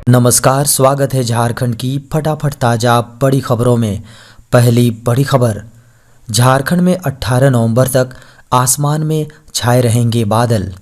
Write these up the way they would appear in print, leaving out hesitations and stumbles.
नमस्कार, स्वागत है झारखंड की फटाफट ताज़ा बड़ी खबरों में। पहली बड़ी खबर, झारखंड में 18 नवंबर तक आसमान में छाए रहेंगे बादल।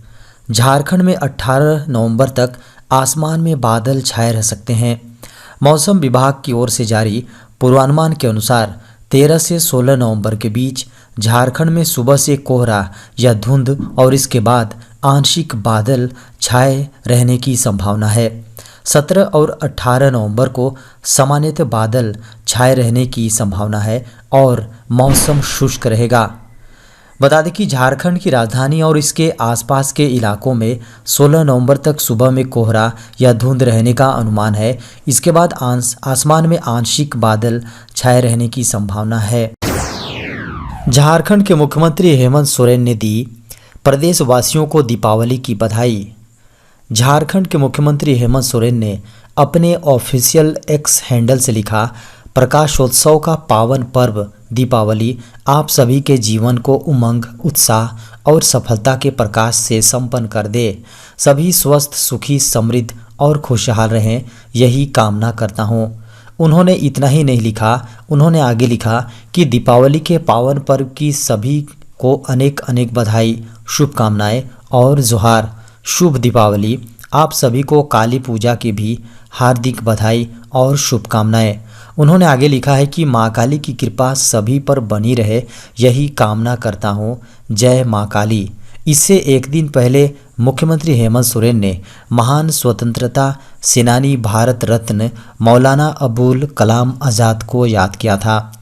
झारखंड में 18 नवंबर तक आसमान में बादल छाए रह सकते हैं। मौसम विभाग की ओर से जारी पूर्वानुमान के अनुसार 13 से 16 नवंबर के बीच झारखंड में सुबह से कोहरा या धुंध और इसके बाद आंशिक बादल छाए रहने की संभावना है। 17 और 18 नवंबर को सामान्यतः बादल छाए रहने की संभावना है और मौसम शुष्क रहेगा। बता दें कि झारखंड की राजधानी और इसके आसपास के इलाकों में 16 नवंबर तक सुबह में कोहरा या धुंध रहने का अनुमान है। इसके बाद आसमान में आंशिक बादल छाए रहने की संभावना है। झारखंड के मुख्यमंत्री हेमंत सोरेन ने दी प्रदेशवासियों को दीपावली की बधाई। झारखंड के मुख्यमंत्री हेमंत सोरेन ने अपने ऑफिशियल एक्स हैंडल से लिखा, प्रकाशोत्सव का पावन पर्व दीपावली आप सभी के जीवन को उमंग, उत्साह और सफलता के प्रकाश से संपन्न कर दे। सभी स्वस्थ, सुखी, समृद्ध और खुशहाल रहें, यही कामना करता हूँ। उन्होंने इतना ही नहीं लिखा, उन्होंने आगे लिखा कि दीपावली के पावन पर्व की सभी को अनेक अनेक बधाई, शुभकामनाएं और जोहार। शुभ दीपावली। आप सभी को काली पूजा की भी हार्दिक बधाई और शुभकामनाएं। उन्होंने आगे लिखा है कि माँ काली की कृपा सभी पर बनी रहे, यही कामना करता हूँ। जय माँ काली। इससे एक दिन पहले मुख्यमंत्री हेमंत सोरेन ने महान स्वतंत्रता सेनानी भारत रत्न मौलाना अबुल कलाम आज़ाद को याद किया था।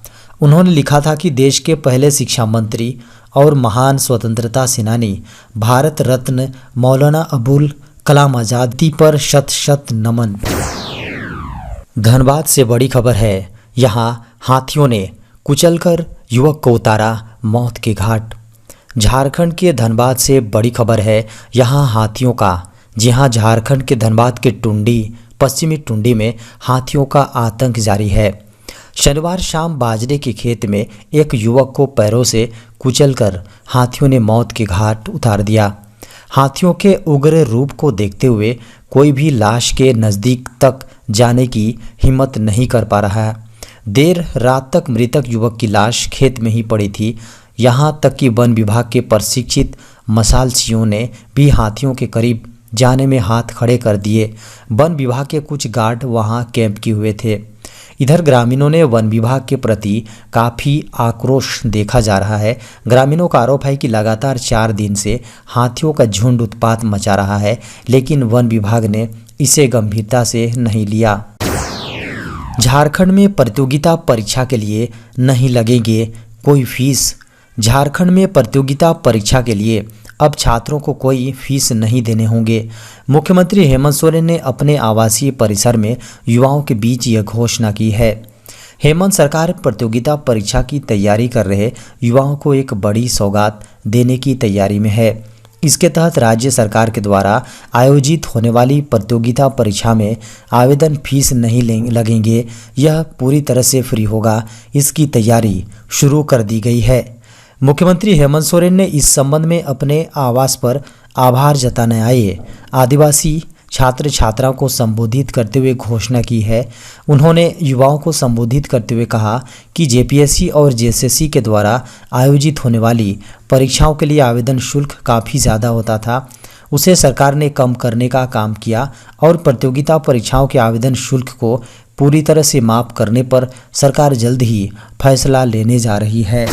उन्होंने लिखा था कि देश के पहले शिक्षा मंत्री और महान स्वतंत्रता सेनानी भारत रत्न मौलाना अबुल कलाम आज़ादी पर शत शत नमन। धनबाद से बड़ी खबर है, यहाँ हाथियों ने कुचलकर युवक को उतारा मौत के घाट। झारखंड के धनबाद से बड़ी खबर है, यहाँ हाथियों का। जी हाँ, झारखंड के धनबाद के टुंडी, पश्चिमी टुंडी में हाथियों का आतंक जारी है। शनिवार शाम बाजरे के खेत में एक युवक को पैरों से कुचलकर हाथियों ने मौत के घाट उतार दिया। हाथियों के उग्र रूप को देखते हुए कोई भी लाश के नज़दीक तक जाने की हिम्मत नहीं कर पा रहा है। देर रात तक मृतक युवक की लाश खेत में ही पड़ी थी। यहाँ तक कि वन विभाग के प्रशिक्षित मशालचियों ने भी हाथियों के करीब जाने में हाथ खड़े कर दिए। वन विभाग के कुछ गार्ड वहाँ कैंप किए हुए थे। इधर ग्रामीणों ने वन विभाग के प्रति काफ़ी आक्रोश देखा जा रहा है। ग्रामीणों का आरोप है कि लगातार 4 दिन से हाथियों का झुंड उत्पात मचा रहा है, लेकिन वन विभाग ने इसे गंभीरता से नहीं लिया। झारखंड में प्रतियोगिता परीक्षा के लिए नहीं लगेंगे कोई फीस। झारखंड में प्रतियोगिता परीक्षा के लिए अब छात्रों को कोई फीस नहीं देने होंगे। मुख्यमंत्री हेमंत सोरेन ने अपने आवासीय परिसर में युवाओं के बीच यह घोषणा की है। हेमंत सरकार प्रतियोगिता परीक्षा की तैयारी कर रहे युवाओं को एक बड़ी सौगात देने की तैयारी में है। इसके तहत राज्य सरकार के द्वारा आयोजित होने वाली प्रतियोगिता परीक्षा में आवेदन फीस नहीं लगेंगे, यह पूरी तरह से फ्री होगा। इसकी तैयारी शुरू कर दी गई है। मुख्यमंत्री हेमंत सोरेन ने इस संबंध में अपने आवास पर आभार जताने आए आदिवासी छात्र छात्राओं को संबोधित करते हुए घोषणा की है। उन्होंने युवाओं को संबोधित करते हुए कहा कि जेपीएससी और जेएसएससी के द्वारा आयोजित होने वाली परीक्षाओं के लिए आवेदन शुल्क काफ़ी ज़्यादा होता था, उसे सरकार ने कम करने का काम किया और प्रतियोगिता परीक्षाओं के आवेदन शुल्क को पूरी तरह से माफ़ करने पर सरकार जल्द ही फैसला लेने जा रही है।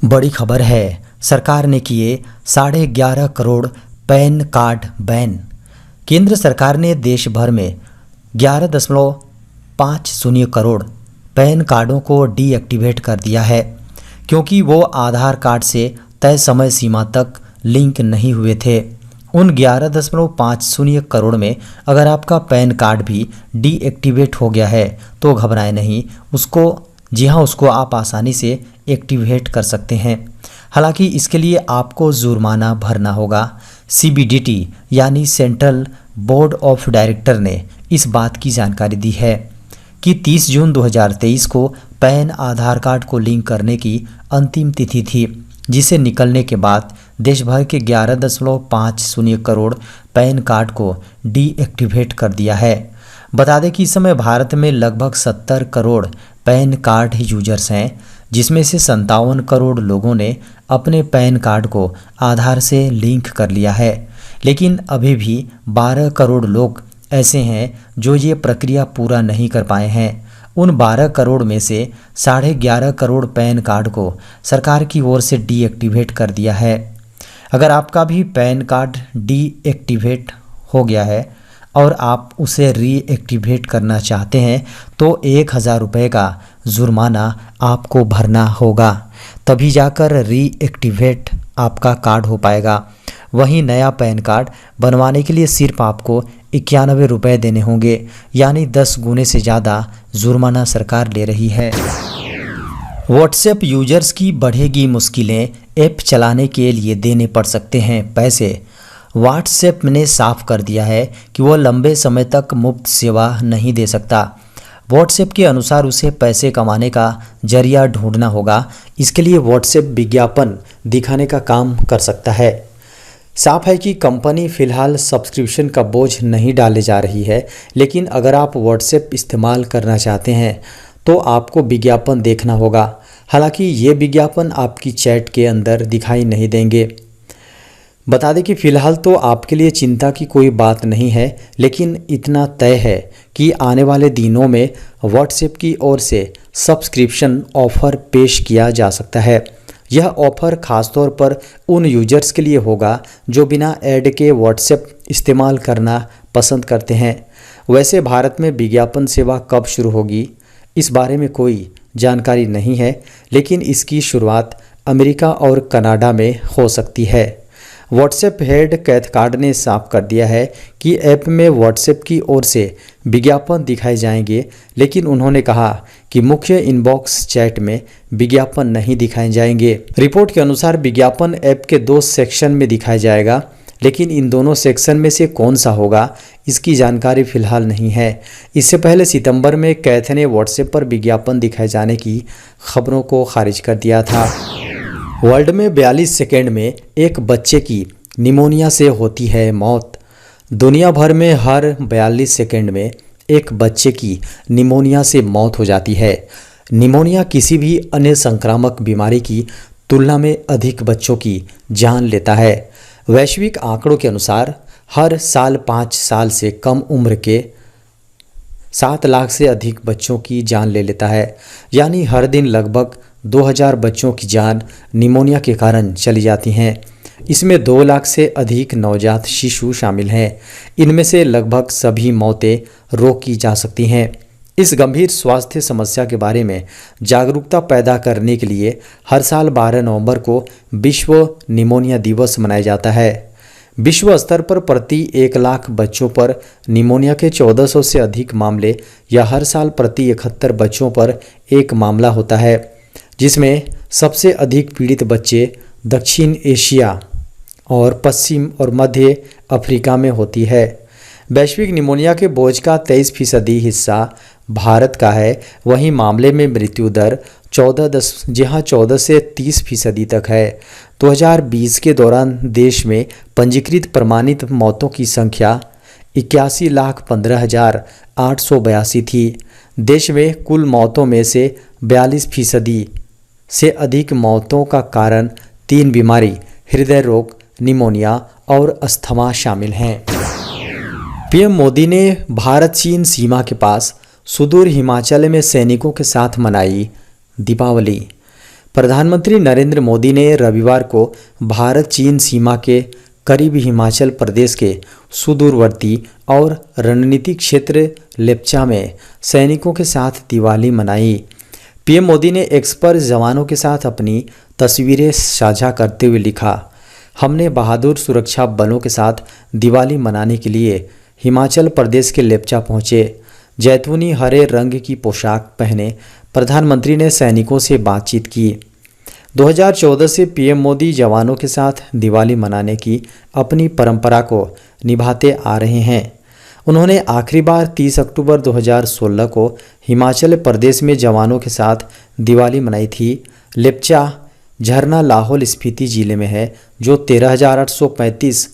बड़ी खबर है, सरकार ने किए 11.5 करोड़ पैन कार्ड बैन। केंद्र सरकार ने देश भर में 11.50 करोड़ पैन कार्डों को डीएक्टिवेट कर दिया है, क्योंकि वो आधार कार्ड से तय समय सीमा तक लिंक नहीं हुए थे। उन 11.50 करोड़ में अगर आपका पैन कार्ड भी डीएक्टिवेट हो गया है तो घबराएं नहीं, उसको आप आसानी से एक्टिवेट कर सकते हैं। हालांकि इसके लिए आपको जुर्माना भरना होगा। सीबीडीटी यानी सेंट्रल बोर्ड ऑफ डायरेक्टर ने इस बात की जानकारी दी है कि 30 जून 2023 को पैन आधार कार्ड को लिंक करने की अंतिम तिथि थी, जिसे निकलने के बाद देश भर के 11.50 करोड़ पैन कार्ड को डीएक्टिवेट कर दिया है। बता दें कि इस समय भारत में लगभग 70 करोड़ पैन कार्ड यूजर्स हैं, जिसमें से 57 करोड़ लोगों ने अपने पैन कार्ड को आधार से लिंक कर लिया है। लेकिन अभी भी 12 करोड़ लोग ऐसे हैं जो ये प्रक्रिया पूरा नहीं कर पाए हैं। उन 12 करोड़ में से 11.5 करोड़ पैन कार्ड को सरकार की ओर से डीएक्टिवेट कर दिया है। अगर आपका भी पैन कार्ड डीएक्टिवेट हो गया है और आप उसे रीएक्टिवेट करना चाहते हैं तो 1000 रुपये का जुर्माना आपको भरना होगा, तभी जाकर रीएक्टिवेट आपका कार्ड हो पाएगा। वहीं नया पैन कार्ड बनवाने के लिए सिर्फ आपको 91 रुपये देने होंगे, यानी 10 गुने से ज़्यादा जुर्माना सरकार ले रही है। व्हाट्सएप यूजर्स की बढ़ेगी मुश्किलें, ऐप चलाने के लिए देने पड़ सकते हैं पैसे। व्हाट्सएप ने साफ कर दिया है कि वह लंबे समय तक मुफ्त सेवा नहीं दे सकता। व्हाट्सएप के अनुसार उसे पैसे कमाने का जरिया ढूंढना होगा। इसके लिए व्हाट्सएप विज्ञापन दिखाने का काम कर सकता है। साफ है कि कंपनी फिलहाल सब्सक्रिप्शन का बोझ नहीं डाले जा रही है, लेकिन अगर आप व्हाट्सएप इस्तेमाल करना चाहते हैं तो आपको विज्ञापन देखना होगा। हालांकि ये विज्ञापन आपकी चैट के अंदर दिखाई नहीं देंगे। बता दें कि फ़िलहाल तो आपके लिए चिंता की कोई बात नहीं है, लेकिन इतना तय है कि आने वाले दिनों में व्हाट्सएप की ओर से सब्सक्रिप्शन ऑफ़र पेश किया जा सकता है। यह ऑफ़र ख़ासतौर पर उन यूजर्स के लिए होगा जो बिना ऐड के व्हाट्सएप इस्तेमाल करना पसंद करते हैं। वैसे भारत में विज्ञापन सेवा कब शुरू होगी, इस बारे में कोई जानकारी नहीं है, लेकिन इसकी शुरुआत अमेरिका और कनाडा में हो सकती है। व्हाट्सएप हेड कैथकार्ड ने साफ कर दिया है कि ऐप में व्हाट्सएप की ओर से विज्ञापन दिखाए जाएंगे, लेकिन उन्होंने कहा कि मुख्य इनबॉक्स चैट में विज्ञापन नहीं दिखाए जाएंगे। रिपोर्ट के अनुसार विज्ञापन ऐप के 2 सेक्शन में दिखाया जाएगा, लेकिन इन दोनों सेक्शन में से कौन सा होगा इसकी जानकारी फिलहाल नहीं है। इससे पहले सितंबर में कैथ ने व्हाट्सएप पर विज्ञापन दिखाए जाने की खबरों को खारिज कर दिया था। वर्ल्ड में 42 सेकेंड में एक बच्चे की निमोनिया से होती है मौत। दुनिया भर में हर 42 सेकेंड में एक बच्चे की निमोनिया से मौत हो जाती है। निमोनिया किसी भी अन्य संक्रामक बीमारी की तुलना में अधिक बच्चों की जान लेता है। वैश्विक आंकड़ों के अनुसार हर साल 5 साल से कम उम्र के 7 लाख से अधिक बच्चों की जान ले लेता है, यानी हर दिन लगभग 2000 बच्चों की जान निमोनिया के कारण चली जाती हैं। इसमें 2 लाख से अधिक नवजात शिशु शामिल हैं। इनमें से लगभग सभी मौतें रोकी जा सकती हैं। इस गंभीर स्वास्थ्य समस्या के बारे में जागरूकता पैदा करने के लिए हर साल 12 नवंबर को विश्व निमोनिया दिवस मनाया जाता है। विश्व स्तर पर प्रति 1 लाख बच्चों पर निमोनिया के 1400 से अधिक मामले या हर साल प्रति 71 बच्चों पर एक मामला होता है, जिसमें सबसे अधिक पीड़ित बच्चे दक्षिण एशिया और पश्चिम और मध्य अफ्रीका में होती है। वैश्विक निमोनिया के बोझ का 23% हिस्सा भारत का है। वहीं मामले में मृत्यु दर 14 से 30% तक है। 2020 के दौरान देश में पंजीकृत प्रमाणित मौतों की संख्या 81,15,882 थी। देश में कुल मौतों में से 42% से अधिक मौतों का कारण 3 बीमारी हृदय रोग, निमोनिया और अस्थमा शामिल हैं। पीएम मोदी ने भारत चीन सीमा के पास सुदूर हिमाचल में सैनिकों के साथ मनाई दीपावली। प्रधानमंत्री नरेंद्र मोदी ने रविवार को भारत चीन सीमा के करीब हिमाचल प्रदेश के सुदूरवर्ती और रणनीतिक क्षेत्र लेप्चा में सैनिकों के साथ दिवाली मनाई। पीएम मोदी ने एक्स पर जवानों के साथ अपनी तस्वीरें साझा करते हुए लिखा, हमने बहादुर सुरक्षा बलों के साथ दिवाली मनाने के लिए हिमाचल प्रदेश के लेप्चा पहुँचे। जैतूनी हरे रंग की पोशाक पहने प्रधानमंत्री ने सैनिकों से बातचीत की। 2014 से पीएम मोदी जवानों के साथ दिवाली मनाने की अपनी परंपरा को निभाते आ रहे हैं। उन्होंने आखिरी बार 30 अक्टूबर 2016 को हिमाचल प्रदेश में जवानों के साथ दिवाली मनाई थी। लेप्चा झरना लाहौल स्पीति जिले में है, जो 13,835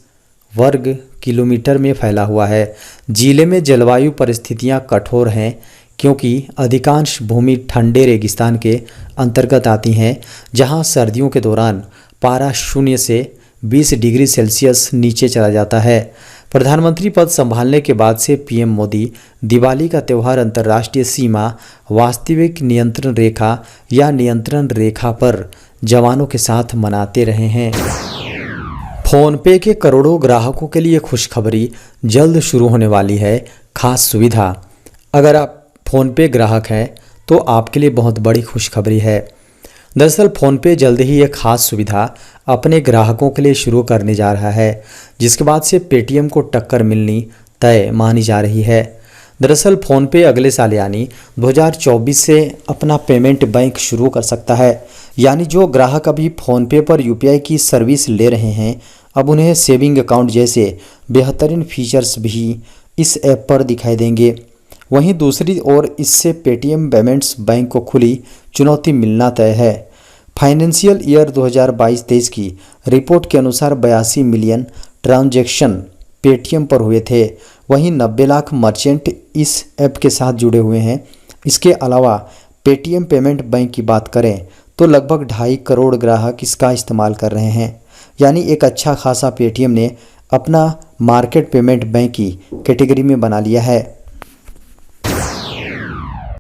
वर्ग किलोमीटर में फैला हुआ है। जिले में जलवायु परिस्थितियां कठोर हैं, क्योंकि अधिकांश भूमि ठंडे रेगिस्तान के अंतर्गत आती हैं, जहां सर्दियों के दौरान पारा 0 से 20 डिग्री सेल्सियस नीचे चला जाता है। प्रधानमंत्री पद संभालने के बाद से पीएम मोदी दिवाली का त्यौहार अंतर्राष्ट्रीय सीमा, वास्तविक नियंत्रण रेखा या नियंत्रण रेखा पर जवानों के साथ मनाते रहे हैं। फोनपे के करोड़ों ग्राहकों के लिए खुशखबरी, जल्द शुरू होने वाली है खास सुविधा। अगर आप फोनपे ग्राहक हैं तो आपके लिए बहुत बड़ी खुशखबरी है। दरअसल फोनपे जल्द ही एक खास सुविधा अपने ग्राहकों के लिए शुरू करने जा रहा है, जिसके बाद से पेटीएम को टक्कर मिलनी तय मानी जा रही है। दरअसल फोनपे अगले साल यानी 2024 से अपना पेमेंट बैंक शुरू कर सकता है। यानी जो ग्राहक अभी फोनपे पर यूपीआई की सर्विस ले रहे हैं, अब उन्हें सेविंग अकाउंट जैसे बेहतरीन फीचर्स भी इस ऐप पर दिखाई देंगे। वहीं दूसरी ओर इससे पेटीएम पेमेंट्स बैंक को खुली चुनौती मिलना तय है। फाइनेंशियल ईयर 2022-23 की रिपोर्ट के अनुसार 82 मिलियन ट्रांजैक्शन पेटीएम पर हुए थे। वहीं 90 लाख मर्चेंट इस ऐप के साथ जुड़े हुए हैं। इसके अलावा पेटीएम पेमेंट बैंक की बात करें तो लगभग 2.5 करोड़ ग्राहक इसका इस्तेमाल कर रहे हैं। यानी एक अच्छा खासा पेटीएम ने अपना मार्केट पेमेंट बैंक की कैटेगरी में बना लिया है।